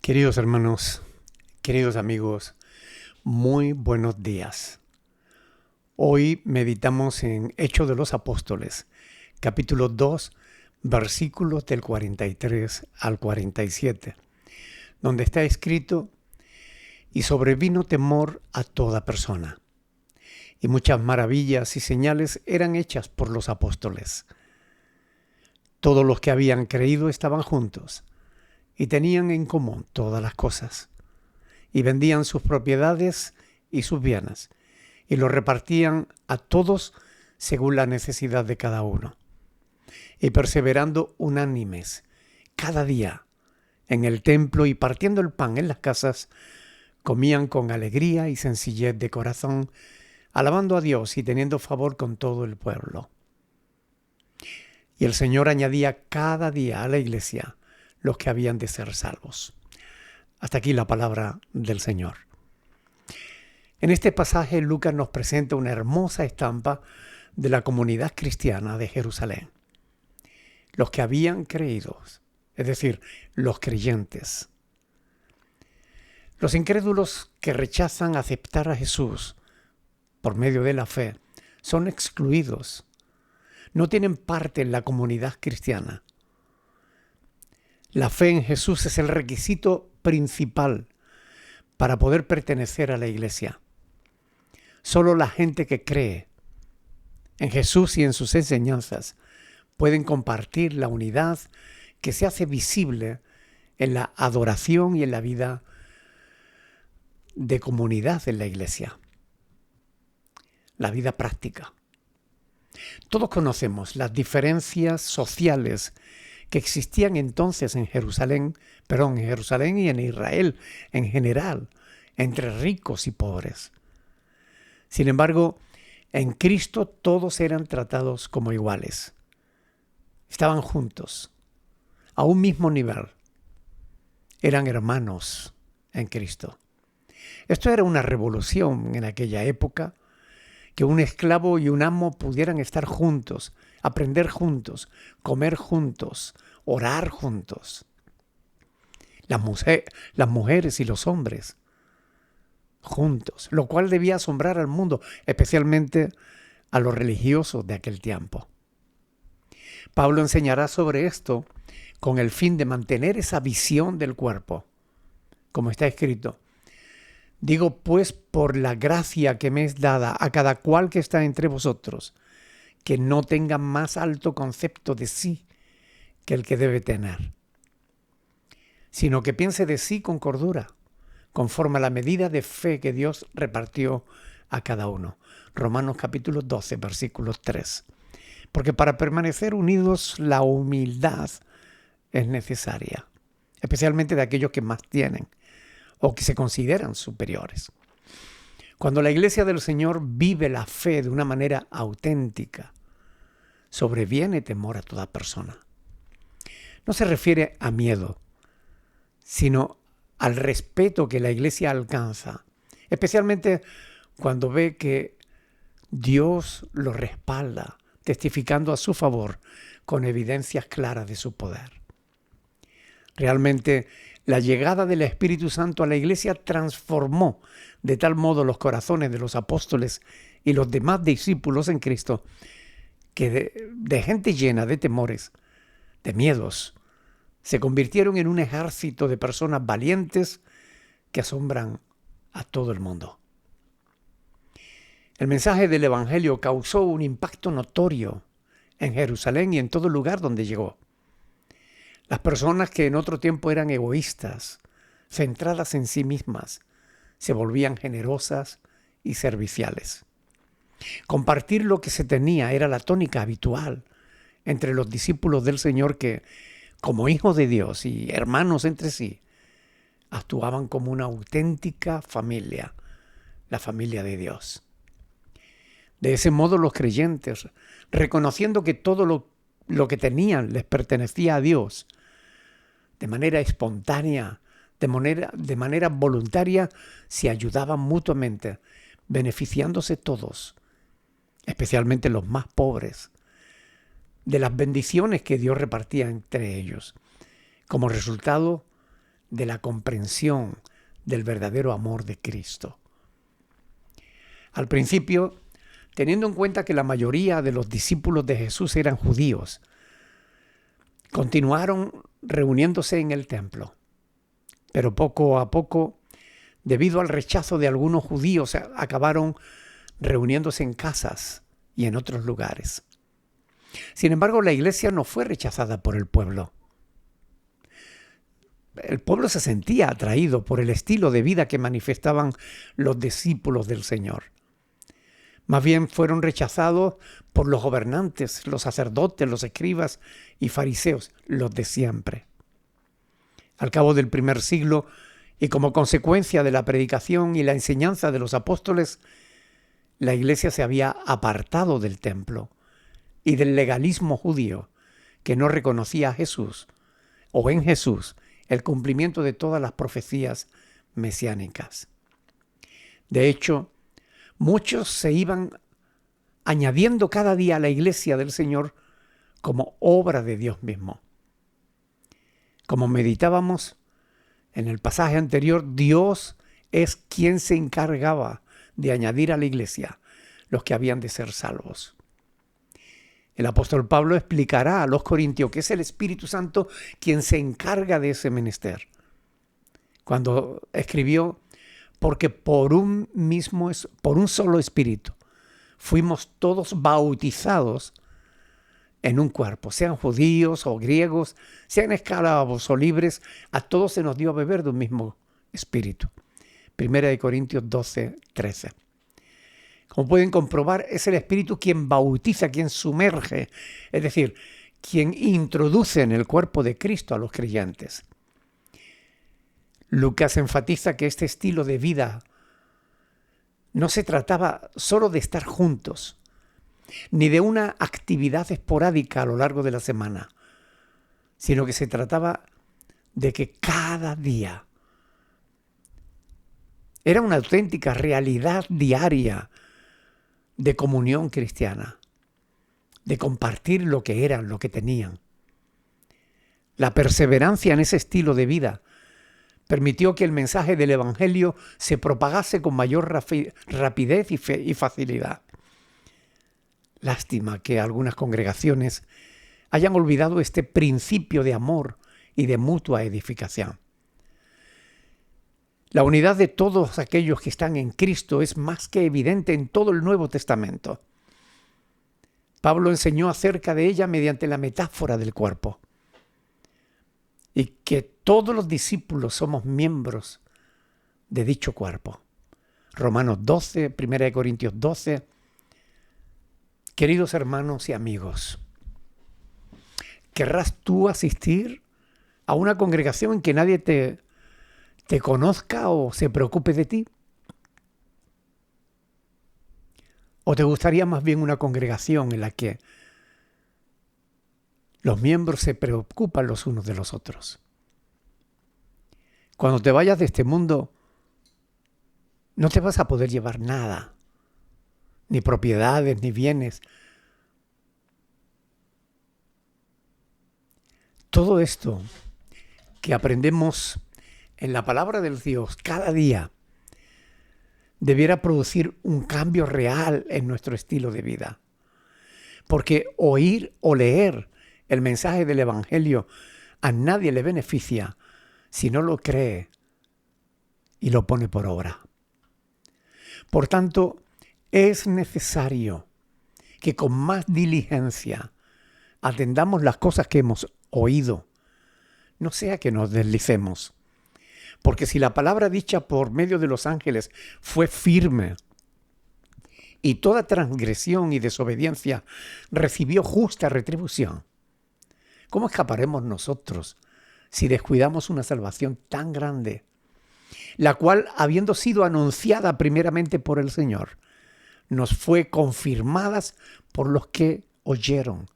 Queridos hermanos, queridos amigos, muy buenos días. Hoy meditamos en Hechos de los Apóstoles, capítulo 2, versículos del 43 al 47, donde está escrito: «Y sobrevino temor a toda persona, y muchas maravillas y señales eran hechas por los apóstoles. Todos los que habían creído estaban juntos, y tenían en común todas las cosas, y vendían sus propiedades y sus bienes, y los repartían a todos según la necesidad de cada uno. Y perseverando unánimes cada día en el templo y partiendo el pan en las casas, comían con alegría y sencillez de corazón, alabando a Dios y teniendo favor con todo el pueblo. Y el Señor añadía cada día a la iglesia los que habían de ser salvos». Hasta aquí la palabra del Señor. En este pasaje Lucas nos presenta una hermosa estampa de la comunidad cristiana de Jerusalén. Los que habían creído, es decir, los creyentes. Los incrédulos que rechazan aceptar a Jesús por medio de la fe son excluidos. No tienen parte en la comunidad cristiana. La fe en Jesús es el requisito principal para poder pertenecer a la iglesia. Solo la gente que cree en Jesús y en sus enseñanzas pueden compartir la unidad que se hace visible en la adoración y en la vida de comunidad en la iglesia. La vida práctica. Todos conocemos las diferencias sociales que existían entonces en Jerusalén y en Israel en general, entre ricos y pobres. Sin embargo, en Cristo todos eran tratados como iguales. Estaban juntos, a un mismo nivel. Eran hermanos en Cristo. Esto era una revolución en aquella época, que un esclavo y un amo pudieran estar juntos, aprender juntos, comer juntos, orar juntos. Las mujeres y los hombres juntos, lo cual debía asombrar al mundo, especialmente a los religiosos de aquel tiempo. Pablo enseñará sobre esto con el fin de mantener esa visión del cuerpo, como está escrito: «Digo pues por la gracia que me es dada a cada cual que está entre vosotros, que no tenga más alto concepto de sí que el que debe tener, sino que piense de sí con cordura, conforme a la medida de fe que Dios repartió a cada uno». Romanos capítulo 12, versículo 3. Porque para permanecer unidos la humildad es necesaria, especialmente de aquellos que más tienen o que se consideran superiores. Cuando la iglesia del Señor vive la fe de una manera auténtica, sobreviene temor a toda persona. No se refiere a miedo, sino al respeto que la iglesia alcanza, especialmente cuando ve que Dios lo respalda, testificando a su favor con evidencias claras de su poder. Realmente, la llegada del Espíritu Santo a la iglesia transformó de tal modo los corazones de los apóstoles y los demás discípulos en Cristo, que de gente llena de temores, de miedos, se convirtieron en un ejército de personas valientes que asombran a todo el mundo. El mensaje del Evangelio causó un impacto notorio en Jerusalén y en todo lugar donde llegó. Las personas que en otro tiempo eran egoístas, centradas en sí mismas, se volvían generosas y serviciales. Compartir lo que se tenía era la tónica habitual entre los discípulos del Señor que, como hijos de Dios y hermanos entre sí, actuaban como una auténtica familia, la familia de Dios. De ese modo los creyentes, reconociendo que todo lo que tenían les pertenecía a Dios, de manera espontánea, de manera voluntaria, se ayudaban mutuamente, beneficiándose todos, especialmente los más pobres, de las bendiciones que Dios repartía entre ellos. Como resultado, de la comprensión del verdadero amor de Cristo. Al principio, teniendo en cuenta que la mayoría de los discípulos de Jesús eran judíos, continuaron reuniéndose en el templo. Pero poco a poco, debido al rechazo de algunos judíos, acabaron reuniéndose en casas y en otros lugares. Sin embargo, la iglesia no fue rechazada por el pueblo. El pueblo se sentía atraído por el estilo de vida que manifestaban los discípulos del Señor. Más bien fueron rechazados por los gobernantes, los sacerdotes, los escribas y fariseos, los de siempre. Al cabo del primer siglo, y como consecuencia de la predicación y la enseñanza de los apóstoles, la iglesia se había apartado del templo y del legalismo judío, que no reconocía a Jesús, o en Jesús, el cumplimiento de todas las profecías mesiánicas. De hecho, muchos se iban añadiendo cada día a la iglesia del Señor como obra de Dios mismo. Como meditábamos en el pasaje anterior, Dios es quien se encargaba de añadir a la iglesia los que habían de ser salvos. El apóstol Pablo explicará a los corintios que es el Espíritu Santo quien se encarga de ese menester. Cuando escribió, porque por un solo Espíritu fuimos todos bautizados en un cuerpo, sean judíos o griegos, sean esclavos o libres, a todos se nos dio a beber de un mismo Espíritu. 1 Corintios 12, 13. Como pueden comprobar, es el Espíritu quien bautiza, quien sumerge, es decir, quien introduce en el cuerpo de Cristo a los creyentes. Lucas enfatiza que este estilo de vida no se trataba solo de estar juntos, ni de una actividad esporádica a lo largo de la semana, sino que se trataba de que cada día era una auténtica realidad diaria de comunión cristiana, de compartir lo que eran, lo que tenían. La perseverancia en ese estilo de vida permitió que el mensaje del Evangelio se propagase con mayor rapidez y facilidad. Lástima que algunas congregaciones hayan olvidado este principio de amor y de mutua edificación. La unidad de todos aquellos que están en Cristo es más que evidente en todo el Nuevo Testamento. Pablo enseñó acerca de ella mediante la metáfora del cuerpo. Y que todos los discípulos somos miembros de dicho cuerpo. Romanos 12, 1 Corintios 12. Queridos hermanos y amigos, ¿querrás tú asistir a una congregación en que nadie te conozca o se preocupe de ti? ¿O te gustaría más bien una congregación en la que los miembros se preocupan los unos de los otros? Cuando te vayas de este mundo, no te vas a poder llevar nada, ni propiedades, ni bienes. Todo esto que aprendemos en la palabra del Dios cada día debiera producir un cambio real en nuestro estilo de vida. Porque oír o leer el mensaje del Evangelio a nadie le beneficia si no lo cree y lo pone por obra. Por tanto, es necesario que con más diligencia atendamos las cosas que hemos oído, no sea que nos deslicemos. Porque si la palabra dicha por medio de los ángeles fue firme y toda transgresión y desobediencia recibió justa retribución, ¿cómo escaparemos nosotros si descuidamos una salvación tan grande, la cual, habiendo sido anunciada primeramente por el Señor, nos fue confirmadas por los que oyeron,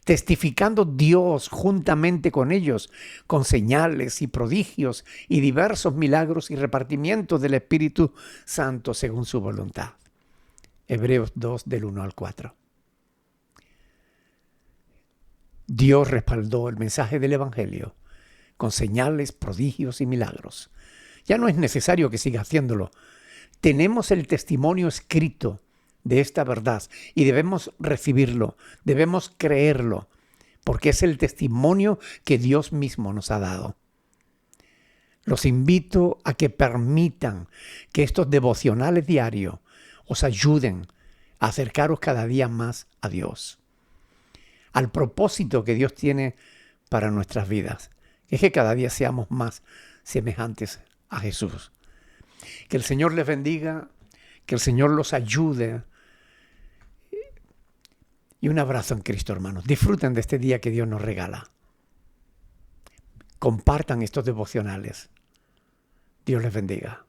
testificando Dios juntamente con ellos, con señales y prodigios y diversos milagros y repartimientos del Espíritu Santo según su voluntad? Hebreos 2, del 1 al 4. Dios respaldó el mensaje del Evangelio con señales, prodigios y milagros. Ya no es necesario que siga haciéndolo. Tenemos el testimonio escrito de esta verdad y debemos recibirlo, debemos creerlo, porque es el testimonio que Dios mismo nos ha dado. Los invito a que permitan que estos devocionales diarios os ayuden a acercaros cada día más a Dios, al propósito que Dios tiene para nuestras vidas, que es que cada día seamos más semejantes a Jesús. Que el Señor les bendiga, que el Señor los ayude. Y un abrazo en Cristo, hermanos. Disfruten de este día que Dios nos regala. Compartan estos devocionales. Dios les bendiga.